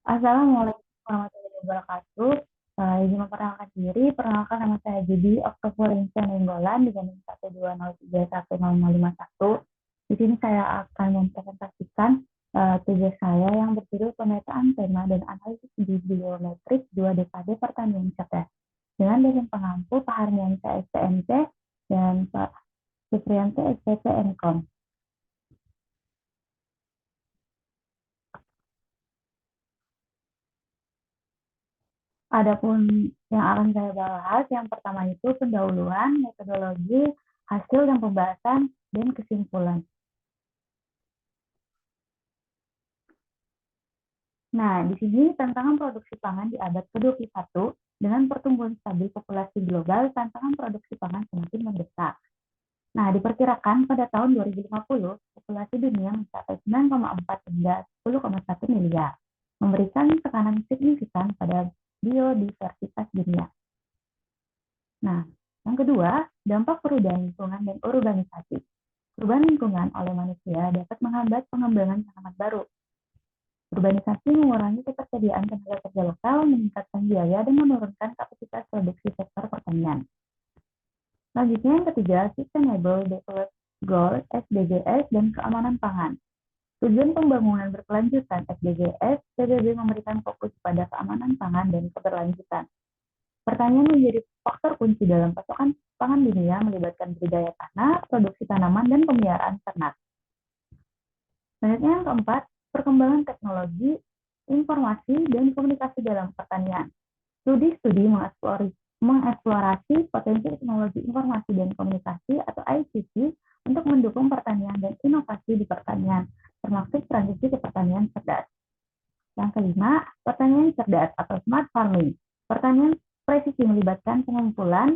Assalamualaikum warahmatullahi wabarakatuh. Izin memperkenalkan diri, perkenalkan nama saya Judi Oktopurinsa Nenggolan dengan NIM 120310051. Di sini saya akan mempresentasikan tugas saya yang berjudul pemetaan tema dan analisis bibliometrik 2 dekade pertanian cerdas dengan dosen pengampu Pak Harniansyah STMC dan Pak Supriyanto STP Enkom. Adapun yang akan saya bahas, yang pertama itu pendahuluan, metodologi, hasil dan pembahasan, dan kesimpulan. Nah, di sini tantangan produksi pangan di abad ke-21 dengan pertumbuhan stabil populasi global, tantangan produksi pangan semakin mendesak. Nah, diperkirakan pada tahun 2050, populasi dunia mencapai 9,4 hingga 10,1 miliar, memberikan tekanan signifikan pada biodiversitas dunia. Nah, yang kedua, dampak perubahan lingkungan dan urbanisasi. Perubahan lingkungan oleh manusia dapat menghambat pengembangan tanaman baru. Urbanisasi mengurangi ketersediaan tenaga kerja lokal, meningkatkan biaya, dan menurunkan kapasitas produksi sektor pertanian. Selanjutnya yang ketiga, Sustainable Development Goals (SDGs) dan keamanan pangan. Tujuan pembangunan berkelanjutan (SDGs), PBB memberikan fokus pada keamanan pangan dan keberlanjutan. Pertanian menjadi faktor kunci dalam pasokan pangan dunia, melibatkan budidaya tanah, produksi tanaman, dan pemeliharaan ternak. Selanjutnya yang keempat, perkembangan teknologi, informasi, dan komunikasi dalam pertanian. Studi-studi mengeksplorasi potensi teknologi informasi dan komunikasi atau ICT untuk mendukung pertanian dan inovasi di pertanian, termasuk transisi ke pertanian cerdas. Yang kelima, pertanian cerdas atau smart farming. Pertanian presisi melibatkan pengumpulan,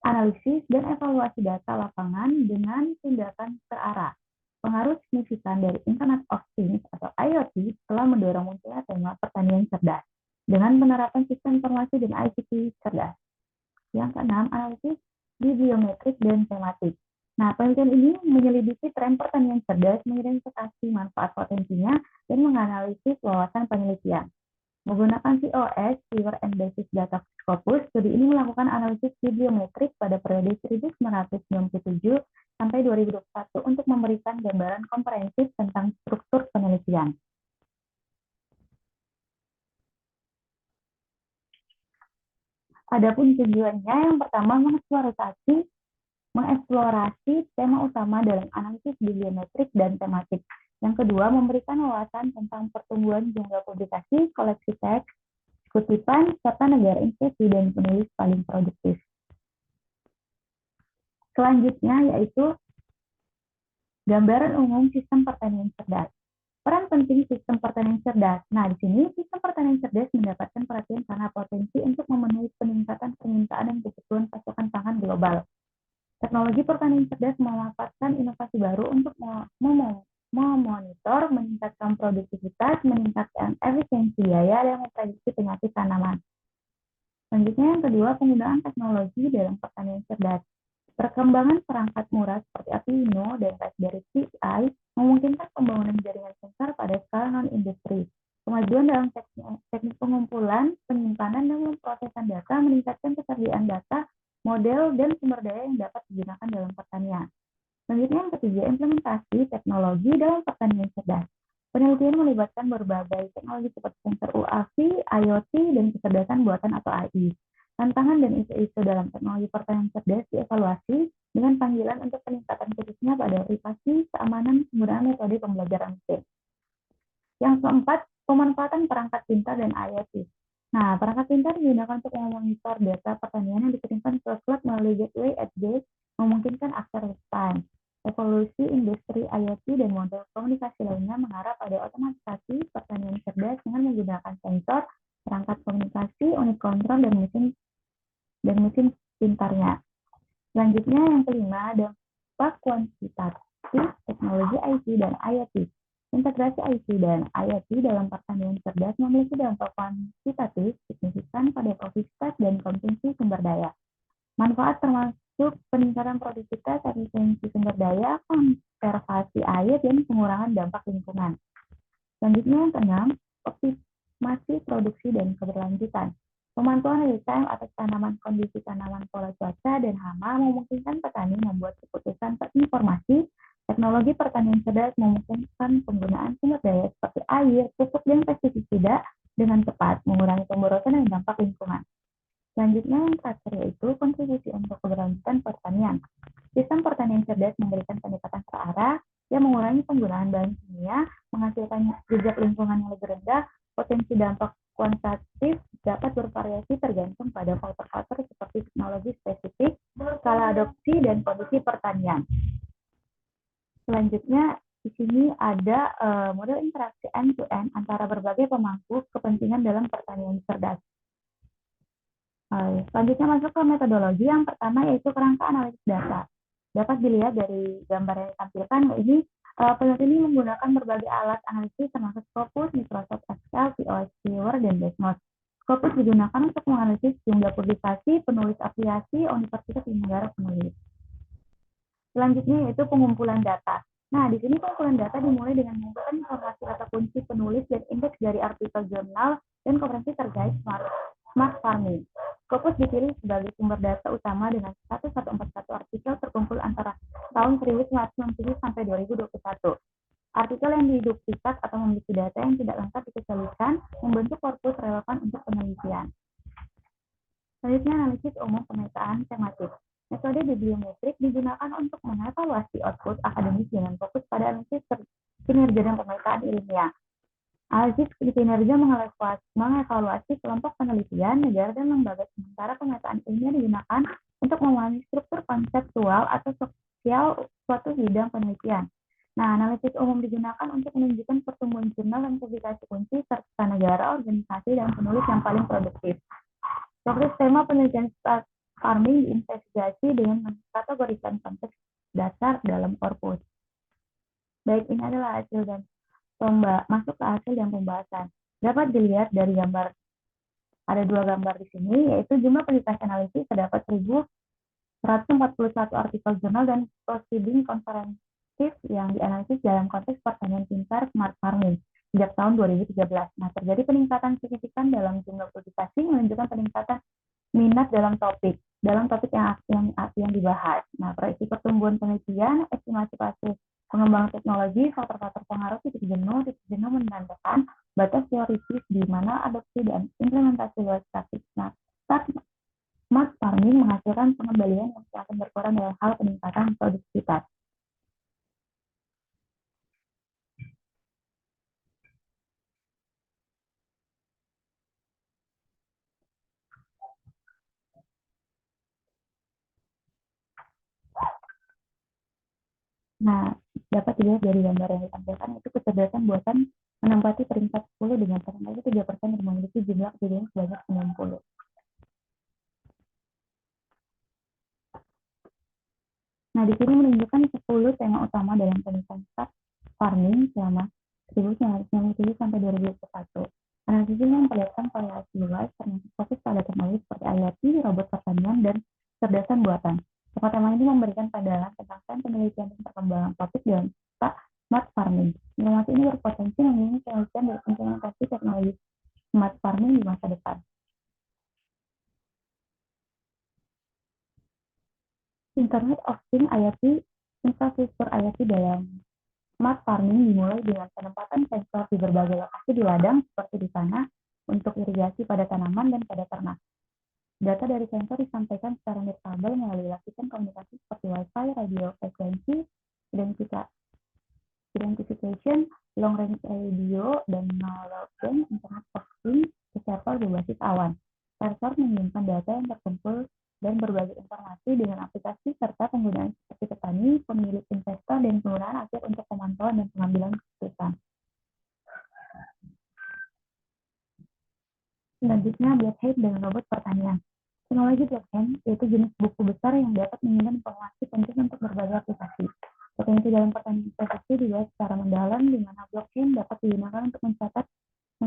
analisis, dan evaluasi data lapangan dengan tindakan terarah. Pengaruh signifikan dari Internet of Things atau IoT telah mendorong munculnya tema pertanian cerdas dengan penerapan sistem informasi dan ICT cerdas. Yang keenam, analisis bibliometrik dan tematik. Nah, penelitian ini menyelidiki tren pertanian cerdas, mengidentifikasi manfaat potensinya, dan menganalisis wawasan penelitian. Menggunakan COS, Keyword and Basis Data Scopus, studi ini melakukan analisis bibliometrik pada periode 1997 sampai 2021 untuk memberikan gambaran komprehensif tentang struktur penelitian. Adapun tujuannya, yang pertama mengeksplorasi tema utama dalam analisis bibliometrik dan tematik. Yang kedua, memberikan wawasan tentang pertumbuhan jumlah publikasi, koleksi teks, kutipan, serta negara investasi dan penulis paling produktif. Selanjutnya yaitu gambaran umum sistem pertanian cerdas. Peran penting sistem pertanian cerdas. Nah, di sini sistem pertanian cerdas mendapatkan perhatian karena potensi untuk memenuhi peningkatan permintaan dan kebutuhan pasokan pangan global. Teknologi pertanian cerdas memanfaatkan inovasi baru untuk memonitor, meningkatkan produktivitas, meningkatkan efisiensi biaya, dan memprediksi penyakit tanaman. Selanjutnya yang kedua, penggunaan teknologi dalam pertanian cerdas. Perkembangan perangkat murah seperti Arduino dan Raspberry Pi memungkinkan pembangunan jaringan sensor pada skala non-industri. Kemajuan dalam teknik pengumpulan, penyimpanan, dan pemrosesan data meningkatkan ketersediaan data, model, dan sumber daya yang dapat digunakan dalam pertanian. Selanjutnya yang ketiga, implementasi teknologi dalam pertanian cerdas. Penelitian melibatkan berbagai teknologi seperti sensor UAV, IoT, dan kecerdasan buatan atau AI. Tantangan dan isu-isu dalam teknologi pertanian cerdas dievaluasi dengan panggilan untuk peningkatan khususnya pada privasi, keamanan, penggunaan metode pembelajaran mesin. Yang keempat, pemanfaatan perangkat pintar dan IoT. Nah, perangkat pintar digunakan untuk memonitor data pertanian yang dikirimkan ke cloud melalui gateway edge, memungkinkan akses real-time. Evolusi industri IoT dan model komunikasi lainnya mengarah pada otomatisasi pertanian cerdas dengan menggunakan sensor, perangkat komunikasi, unit kontrol, dan mesin pintarnya. Selanjutnya yang kelima, dampak kuantitatif teknologi IT dan IoT. Integrasi IT dan IoT dalam pertanian cerdas memiliki dampak kuantitatif signifikan pada produktivitas dan konsumsi sumber daya. Manfaat termasuk peningkatan produktivitas, efisiensi sumber daya, konservasi air, dan pengurangan dampak lingkungan. Selanjutnya yang keenam, masih produksi dan keberlanjutan. Pemantauan real-time atas tanaman, kondisi tanaman, pola cuaca, dan hama memungkinkan petani membuat keputusan terinformasi. Teknologi pertanian cerdas memungkinkan penggunaan sumber daya seperti air, pupuk, dan pestisida dengan tepat, mengurangi pemborosan dan dampak lingkungan. Selanjutnya yang terakhir yaitu kontribusi untuk keberlanjutan pertanian. Sistem pertanian cerdas memberikan pendekatan terarah yang mengurangi penggunaan bahan kimia, menghasilkan jejak lingkungan yang lebih rendah, potensi dampak kuantitatif dapat bervariasi tergantung pada faktor-faktor seperti teknologi spesifik, skala adopsi, dan kondisi pertanian. Selanjutnya, di sini ada model interaksi end-to-end antara berbagai pemangku kepentingan dalam pertanian cerdas. Selanjutnya masuk ke metodologi yang pertama yaitu kerangka analisis data. Dapat dilihat dari gambar yang ditampilkan, ini peneliti ini menggunakan berbagai alat analisis termasuk Scopus, Microsoft Excel, POS Viewer, dan Desmos. Scopus digunakan untuk menganalisis jumlah publikasi, penulis aplikasi, universitas, dan negara penulis. Selanjutnya yaitu pengumpulan data. Nah, di sini pengumpulan data dimulai dengan mengumpulkan informasi kata kunci penulis dan indeks dari artikel jurnal dan konferensi terkait smart farming. Scopus dipilih sebagai sumber data utama dengan 1141 artikel terkumpul antara tahun 1997 sampai 2021. Artikel yang diduplikat atau memiliki data yang tidak lengkap dikecualikan membentuk korpus relevan untuk penelitian. Selanjutnya analisis umum pemetaan tematik. Metode bibliometrik digunakan untuk mengevaluasi output akademis dengan fokus pada analisis kinerja dan pemetaan ilmiah. Analisis kinerja mengevaluasi kelompok penelitian, negara, dan lembaga, sementara pemetaan ilmiah digunakan untuk memahami struktur konseptual atau sosial suatu bidang penelitian. Nah, analisis umum digunakan untuk menunjukkan pertumbuhan jurnal dan publikasi kunci serta negara, organisasi, dan penulis yang paling produktif. Fokus tema penelitian farming diinvestigasi dengan mengkategorikan konteks dasar dalam korpus. Baik, ini adalah hasil dan masuk ke hasil dan pembahasan. Dapat dilihat dari gambar, ada dua gambar di sini, yaitu jumlah publikasi analisis terdapat 1.141 artikel jurnal dan proceeding konferensif yang dianalisis dalam konteks pertanian pintar smart farming sejak tahun 2013. Nah, terjadi peningkatan signifikan dalam jumlah publikasi menunjukkan peningkatan minat dalam topik yang dibahas. Nah, proyeksi pertumbuhan penelitian, estimasi hasil pengembangan teknologi, faktor-faktor pengaruh titik jenuh menandakan batas teoritis di mana adopsi dan implementasi lewat praktik smart farming menghasilkan pengembalian yang semakin berkurang dalam hal peningkatan produktivitas. Nah, dapat dilihat dari gambar yang ditampilkan itu kecerdasan buatan menempati peringkat 10 dengan persentase 3% dan memiliki jumlah kejadian sebanyak 90. Nah, di sini menunjukkan 10 tema utama dalam penelitian smart farming selama 1997 sampai 2021. Analisis ini memperlihatkan variasi luas termasuk fokus pada teknologi seperti IoT, robot pertanian, dan kecerdasan buatan. Tema ini memberikan pandangan tentang penelitian dan perkembangan topik dalam smart farming. Informasi ini berpotensi memiliki penelitian dan implementasi teknologi smart farming di masa depan. Internet of Things IoT, infrastruktur IoT dalam smart farming dimulai dengan penempatan sensor di berbagai lokasi di ladang seperti di tanah untuk irigasi pada tanaman dan pada ternak. Data dari sensor disampaikan secara nirkabel melalui lapisan komunikasi seperti Wi-Fi, radio frekuensi, identification, long range radio, dan low-band Internet of Things ke server berbasis awan. Sensor menyimpan data yang terkumpul dan berbagai informasi dengan aplikasi serta penggunaan seperti petani, pemilik investor, dan penggunaan akhir untuk pemantauan dan pengambilan keputusan. Selanjutnya, blockchain dan robot pertanian. Teknologi blockchain yaitu jenis buku besar yang dapat menyimpan informasi penting untuk berbagai aplikasi. Potensi dalam pertanian investasi dibahas secara mendalam di mana blockchain dapat digunakan untuk mencatat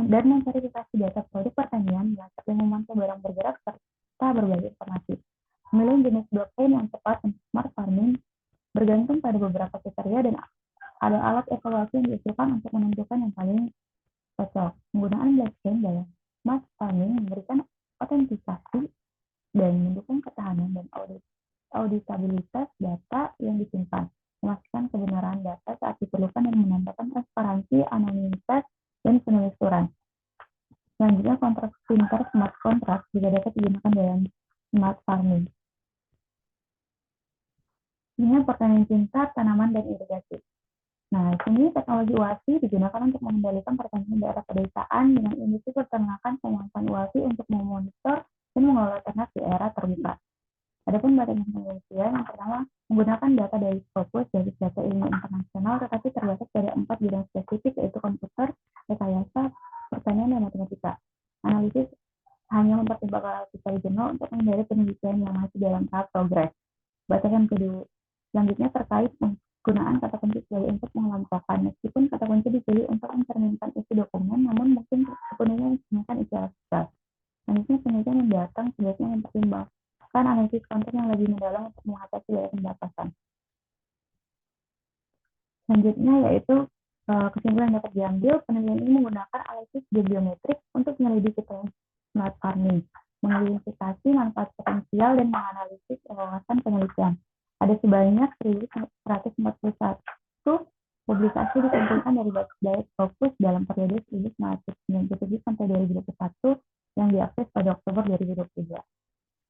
dan memverifikasi data produk pertanian, melacak dan memantau barang bergerak serta berbagai informasi. Memilih jenis blockchain yang tepat untuk smart farming bergantung pada beberapa kriteria dan ada alat evaluasi yang diusulkan untuk menentukan yang paling cocok. Penggunaan blockchain dalam smart farming memberikan otentikasi dan mendukung ketahanan dan auditabilitas data yang disimpan, memastikan kebenaran data saat diperlukan dan menandakan transparansi, anonimitas, dan penelusuran. Selanjutnya, kontrak pintar smart contract juga dapat digunakan dalam smart farming. Ini pertanian pintar, tanaman, dan irigasi. Nah, sini teknologi UASI digunakan untuk mengendalikan pertanian daerah pedesaan dengan industri peternakan pemanfaatan UASI untuk memonitor dan mengelola ternak di era terbuka. Adapun badan penelitian yang pertama menggunakan data dari Scopus dari data ilmu internasional, tetapi terbatas pada 4 bidang spesifik, yaitu komputer, rekayasa, pertanian, dan matematika. Analisis hanya mempertimbangkan artikel jurnal untuk menghindari penelitian yang masih dalam tahap progres. Batasan kedua selanjutnya terkait penggunaan kata kunci sebagai untuk mengelompokkan. Meskipun kata kunci dipilih untuk mencerminkan isi dokumen, namun mungkin sepenuhnya mencerminkan isi artikel. Selanjutnya, penelitian yang datang sebaiknya mempertimbangkan analisis konten yang lebih mendalam untuk mengatasi daya pembatasan. Selanjutnya yaitu kesimpulan yang dapat diambil, penelitian ini menggunakan analisis bibliometrik untuk menyelidiki smart farming, mengidentifikasi manfaat potensial, dan menganalisis wawasan penelitian. Ada sebanyak 1.141 publikasi dikumpulkan dari basis Scopus dalam periode 1997 sampai 2021 yang diakses pada Oktober 2022.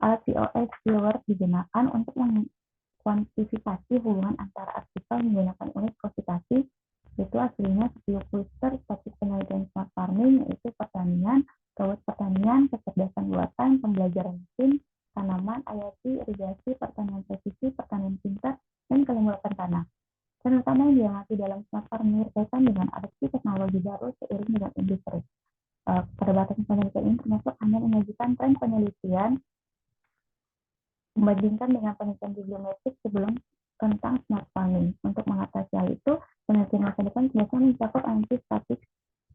Alat POS Viewer digunakan untuk mengkuantifikasi hubungan antara artikel menggunakan unit kuantitasi, yaitu aslinya 10 kluster topik penelitian smart farming, yaitu pertanian, robot pertanian, kecerdasan buatan, pembelajaran mesin, tanaman, IoT, irigasi, pertanian presisi, pertanian pintar, dan kelembapan tanah. Dan utama yang diamati dalam smart farming berkaitan dengan adopsi teknologi baru seiring dengan industri. Keterbatasan penelitian ini termasuk hanya menyajikan tren penelitian membandingkan dengan penelitian bibliometrik sebelum tentang smart farming. Untuk mengatasi hal itu, penelitian masa depan biasanya mencakup analisis statik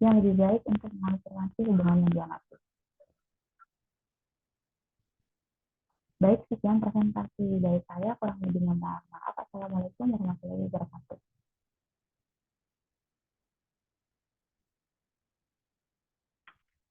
yang lebih baik untuk mengonfirmasi hubungan yang diamati. Baik, sekian presentasi dari saya, kurang lebih mohon maaf.